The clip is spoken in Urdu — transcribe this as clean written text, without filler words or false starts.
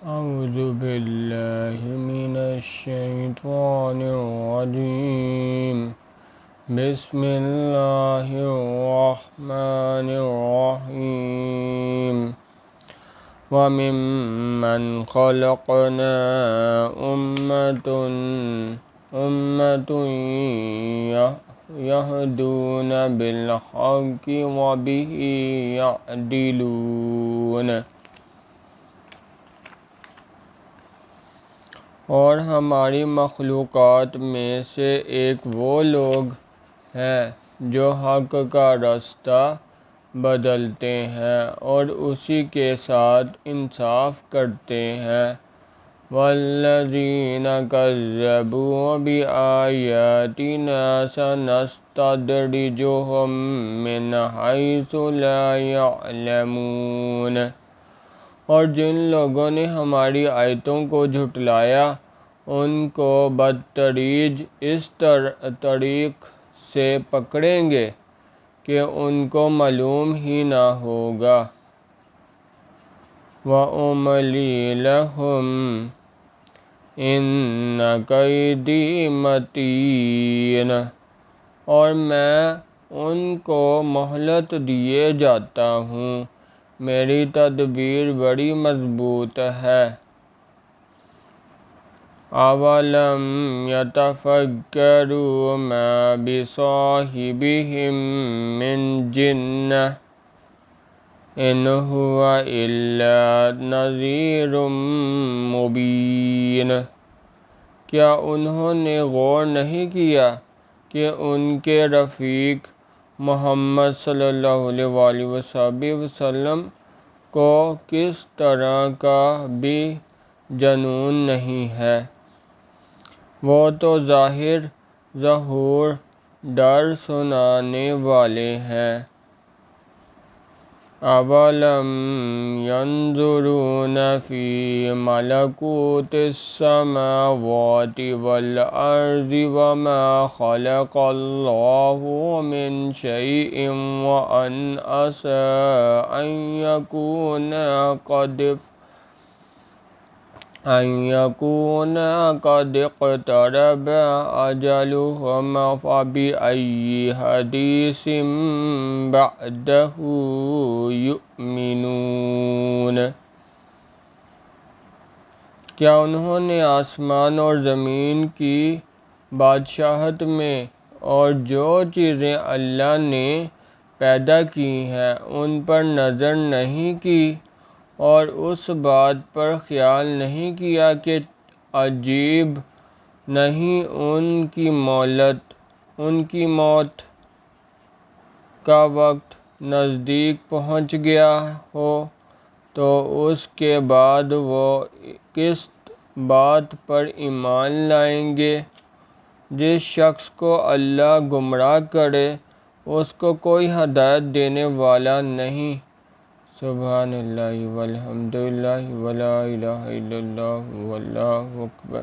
أعوذ بالله من الشيطان الرجيم بسم الله الرحمن الرحيم وممن خلقنا أمة يهدون بالحق وبه يعدلون اور ہماری مخلوقات میں سے ایک وہ لوگ ہیں جو حق کا رستہ بدلتے ہیں اور اسی کے ساتھ انصاف کرتے ہیں والذین کذبوا بآیاتنا سنستدرجهم من حیث لا یعلمون اور جن لوگوں نے ہماری آیتوں کو جھٹلایا ان کو بدتدریج اس طریق سے پکڑیں گے کہ ان کو معلوم ہی نہ ہوگا وَأُمْلِي لَهُمْ إِنَّ كَيْدِي مَتِینٌ اور میں ان کو مہلت دیے جاتا ہوں، میری تدبیر بڑی مضبوط ہے اَوَلَمْ يَتَفَکَّرُوا مَا بِصَاحِبِهِم مِّن جِنَّةٍ إِنْ هُوَ إِلَّا نَذِیرٌ مُبِینٌ کیا انہوں نے غور نہیں کیا کہ ان کے رفیق محمد صلی اللہ علیہ وسلم کو کس طرح کا بھی جنون نہیں ہے، وہ تو ظہور ڈر سنانے والے ہیں اَوَلَمْ يَنْظُرُوا فِي مَلَکُوتِ السَّمَاوَاتِ وَالْأَرْضِ وَمَا خَلَقَ اللَّهُ مِنْ شَيْءٍ وَأَنْ عَسَىٰ أَنْ يَكُونَ قَدِ اقْتَرَبَ أَجَلُهُمْ فَبِأَيِّ حَدِیثٍ بَعْدَهُ یُؤْمِنُونَ کیا انہوں نے آسمان اور زمین کی بادشاہت میں اور جو چیزیں اللہ نے پیدا کی ہیں ان پر نظر نہیں کی اور اس بات پر خیال نہیں کیا کہ عجیب نہیں ان کی موت کا وقت نزدیک پہنچ گیا ہو تو اس کے بعد وہ کس بات پر ایمان لائیں گے جس شخص کو اللہ گمراہ کرے اس کو کوئی ہدایت دینے والا نہیں سبحان اللہ والحمد للہ ولا الہ الا اللہ واللہ اکبر